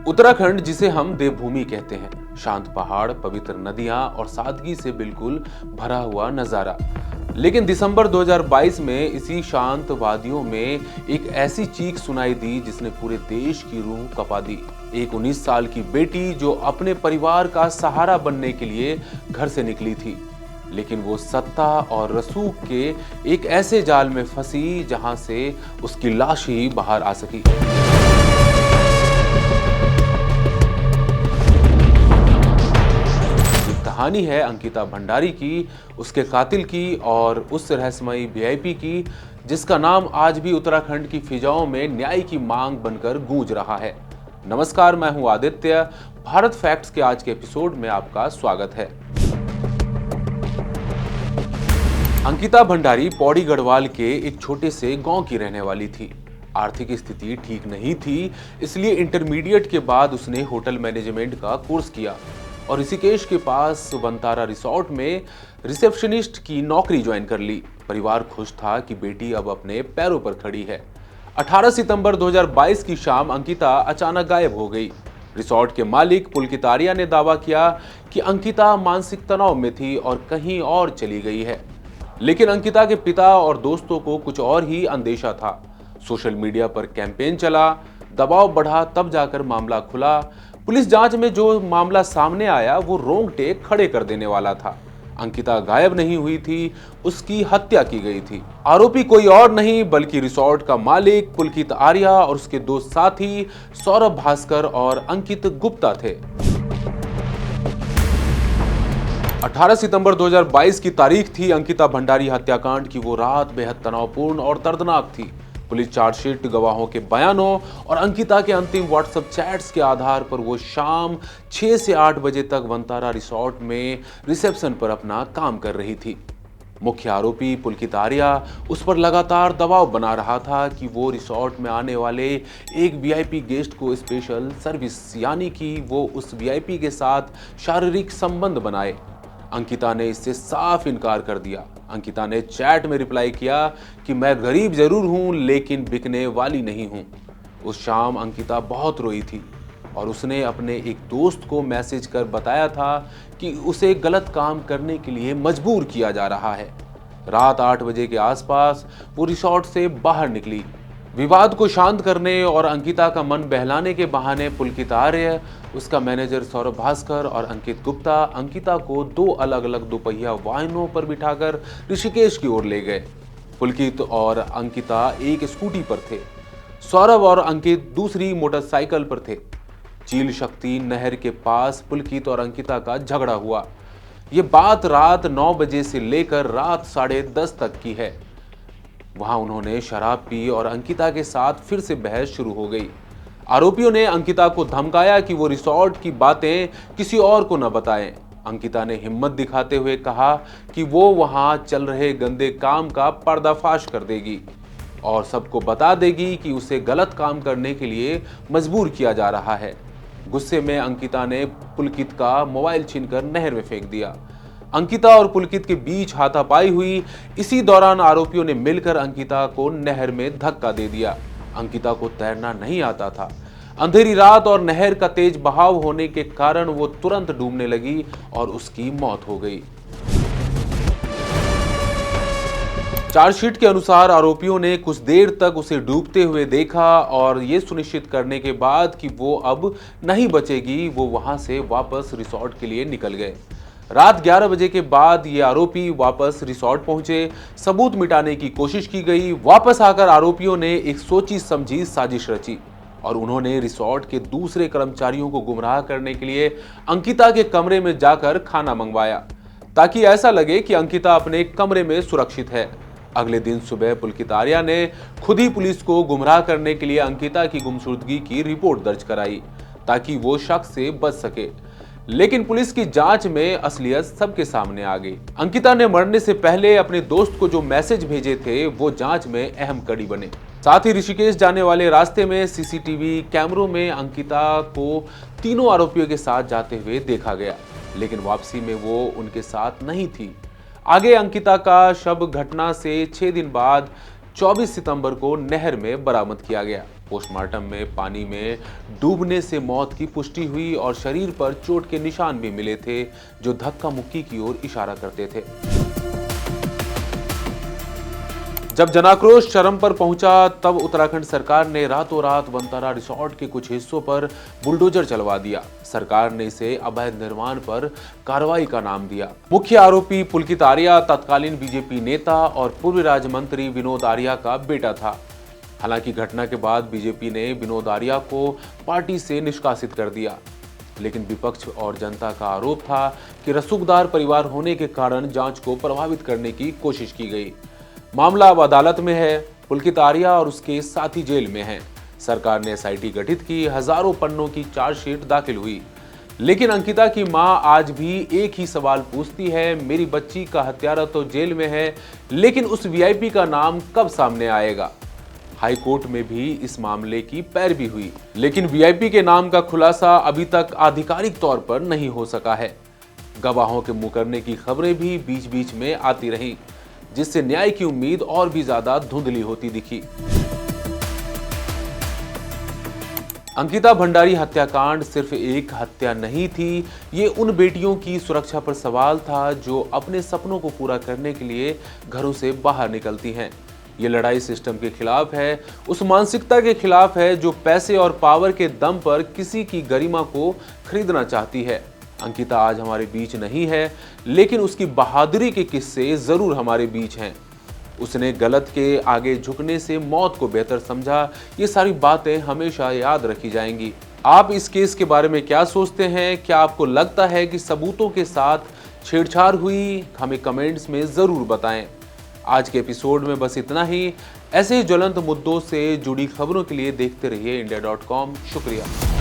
उत्तराखंड, जिसे हम देवभूमि कहते हैं, शांत पहाड़, पवित्र नदियां और सादगी से बिल्कुल भरा हुआ नजारा। लेकिन दिसंबर 2022 में इसी शांत वादियों में एक ऐसी चीख सुनाई दी जिसने पूरे देश की रूह कपा दी। एक 19 साल की बेटी जो अपने परिवार का सहारा बनने के लिए घर से निकली थी, लेकिन वो सत्ता और रसूख के एक ऐसे जाल में फंसी जहां से उसकी लाश ही बाहर आ सकी। कहानी है अंकिता भंडारी की, उसके कातिल की और उस रहस्यमयी वीआईपी की जिसका नाम आज भी उत्तराखंड की फिजाओं में न्याय की मांग बनकर गूंज रहा है। नमस्कार, मैं हूं आदित्य। भारत फैक्ट्स के आज के एपिसोड में आपका स्वागत है। अंकिता भंडारी पौड़ी गढ़वाल के एक छोटे से गांव की रहने वाली थी। आर्थिक स्थिति ठीक नहीं थी, इसलिए इंटरमीडिएट के बाद उसने होटल मैनेजमेंट का कोर्स किया और ऋषिकेश के पास वंतारा रिसोर्ट में रिसेप्शनिस्ट की नौकरी ज्वाइन कर ली। परिवार खुश था कि बेटी अब अपने पैरों पर खड़ी है। 18 सितंबर 2022 की शाम अंकिता अचानक गायब हो गई। रिसोर्ट के मालिक पुलकित आर्या ने दावा किया कि अंकिता मानसिक तनाव में थी और कहीं और चली गई है। लेकिन अंकिता के पिता और दोस्तों को कुछ और ही अंदेशा था। सोशल मीडिया पर कैंपेन चला, दबाव बढ़ा, तब जाकर मामला खुला। पुलिस जांच में जो मामला सामने आया वो रोंगटे खड़े कर देने वाला था। अंकिता गायब नहीं हुई थी, उसकी हत्या की गई थी। आरोपी कोई और नहीं बल्कि रिसोर्ट का मालिक पुलकित आर्या और उसके दो साथी सौरभ भास्कर और अंकित गुप्ता थे। 18 सितंबर 2022 की तारीख थी अंकिता भंडारी हत्याकांड की। वो रात बेहद तनावपूर्ण और दर्दनाक थी। पुलिस चार्जशीट, गवाहों के बयानों और अंकिता के अंतिम व्हाट्सएप चैट्स के आधार पर वो शाम 6 से 8 बजे तक वंतारा रिसोर्ट में रिसेप्शन पर अपना काम कर रही थी। मुख्य आरोपी पुलकित आर्या उस पर लगातार दबाव बना रहा था कि वो रिसोर्ट में आने वाले एक वीआईपी गेस्ट को स्पेशल सर्विस, यानी कि वो उस वीआईपी के साथ शारीरिक संबंध बनाए। अंकिता ने इससे साफ इनकार कर दिया। अंकिता ने चैट में रिप्लाई किया कि मैं गरीब जरूर हूं लेकिन बिकने वाली नहीं हूं। उस शाम अंकिता बहुत रोई थी और उसने अपने एक दोस्त को मैसेज कर बताया था कि उसे गलत काम करने के लिए मजबूर किया जा रहा है। रात 8 बजे के आसपास वो रिसोर्ट से बाहर निकली। विवाद को शांत करने और अंकिता का मन बहलाने के बहाने पुलकित आर्य, उसका मैनेजर सौरभ भास्कर और अंकित गुप्ता अंकिता को 2 अलग अलग दोपहिया वाहनों पर बिठाकर ऋषिकेश की ओर ले गए। पुलकित और अंकिता एक स्कूटी पर थे, सौरभ और अंकित दूसरी मोटरसाइकिल पर थे। चील शक्ति नहर के पास पुलकित और अंकिता का झगड़ा हुआ। ये बात रात 9 बजे से लेकर रात 10:30 तक की है। वहां उन्होंने शराब पी और अंकिता के साथ फिर से बहस शुरू हो गई। आरोपियों ने अंकिता को धमकाया कि वो रिसोर्ट की बातें किसी और को न बताएं। अंकिता ने हिम्मत दिखाते हुए कहा कि वो वहां चल रहे गंदे काम का पर्दाफाश कर देगी और सबको बता देगी कि उसे गलत काम करने के लिए मजबूर किया जा रहा है। गुस्से में अंकिता ने पुलकित का मोबाइल छीनकर नहर में फेंक दिया। अंकिता और पुलकित के बीच हाथापाई हुई। इसी दौरान आरोपियों ने मिलकर अंकिता को नहर में धक्का दे दिया। अंकिता को तैरना नहीं आता था। अंधेरी रात और नहर का तेज बहाव होने के कारण वो तुरंत डूबने लगी और उसकी मौत हो गई। चार्जशीट के अनुसार आरोपियों ने कुछ देर तक उसे डूबते हुए देखा और ये सुनिश्चित करने के बाद कि वो अब नहीं बचेगी, वो वहां से वापस रिसोर्ट के लिए निकल गए। रात 11 बजे के बाद ये आरोपी वापस रिसोर्ट पहुंचे। सबूत मिटाने की कोशिश की गई। वापस आकर आरोपियों ने एक सोची समझी साजिश रची और उन्होंने रिसोर्ट के दूसरे कर्मचारियों को गुमराह करने के लिए अंकिता के कमरे में जाकर खाना मंगवाया ताकि ऐसा लगे कि अंकिता अपने कमरे में सुरक्षित है। अगले दिन सुबह पुलकित आर्या ने खुद ही पुलिस को गुमराह करने के लिए अंकिता की गुमशुदगी की रिपोर्ट दर्ज कराई ताकि वो शक से बच सके। लेकिन पुलिस की जांच में असलियत सबके सामने आ गई। अंकिता ने मरने से पहले अपने दोस्त को जो मैसेज भेजे थे वो जांच में अहम कड़ी बने। साथ ही ऋषिकेश जाने वाले रास्ते में सीसीटीवी कैमरों में अंकिता को तीनों आरोपियों के साथ जाते हुए देखा गया, लेकिन वापसी में वो उनके साथ नहीं थी। आगे अंकिता का शव घटना से 6 दिन बाद 24 सितंबर को नहर में बरामद किया गया। पोस्टमार्टम में पानी में डूबने से मौत की पुष्टि हुई और शरीर पर चोट के निशान भी मिले थे जो धक्का मुक्की की ओर इशारा करते थे। जब जनाक्रोश चरम पर पहुंचा तब उत्तराखंड सरकार ने रातों रात वनतारा रिसोर्ट के कुछ हिस्सों पर बुलडोजर चलवा दिया। सरकार ने इसे अवैध निर्माण पर कार्रवाई का नाम दिया। मुख्य आरोपी पुलकित आर्या तत्कालीन बीजेपी नेता और पूर्व राज्य मंत्री विनोद आर्या का बेटा था। हालांकि घटना के बाद बीजेपी ने विनोद आर्या को पार्टी से निष्कासित कर दिया, लेकिन विपक्ष और जनता का आरोप था कि रसूखदार परिवार होने के कारण जांच को प्रभावित करने की कोशिश की गई। मामला अब अदालत में है। पुलकित आर्या और उसके साथी जेल में हैं। सरकार ने एसआईटी गठित की, हजारों पन्नों की चार्जशीट दाखिल हुई, लेकिन अंकिता की मां आज भी एक ही सवाल पूछती है, मेरी बच्ची का हत्यारा तो जेल में है, लेकिन उस वीआईपी का नाम कब सामने आएगा। हाई कोर्ट में भी इस मामले की पैरवी हुई, लेकिन वीआईपी के नाम का खुलासा अभी तक आधिकारिक तौर पर नहीं हो सका है। गवाहों के मुकरने की खबरें भी बीच बीच में आती रहीं, जिससे न्याय की उम्मीद और भी ज्यादा धुंधली होती दिखी। अंकिता भंडारी हत्याकांड सिर्फ एक हत्या नहीं थी, ये उन बेटियों की सुरक्षा पर सवाल था जो अपने सपनों को पूरा करने के लिए घरों से बाहर निकलती हैं। ये लड़ाई सिस्टम के खिलाफ है, उस मानसिकता के खिलाफ है जो पैसे और पावर के दम पर किसी की गरिमा को खरीदना चाहती है। अंकिता आज हमारे बीच नहीं है, लेकिन उसकी बहादुरी के किस्से जरूर हमारे बीच हैं। उसने गलत के आगे झुकने से मौत को बेहतर समझा। ये सारी बातें हमेशा याद रखी जाएंगी। आप इस केस के बारे में क्या सोचते हैं? क्या आपको लगता है कि सबूतों के साथ छेड़छाड़ हुई? हमें कमेंट्स में जरूर बताएं। आज के एपिसोड में बस इतना ही। ऐसे ही ज्वलंत मुद्दों से जुड़ी खबरों के लिए देखते रहिए India.com। शुक्रिया।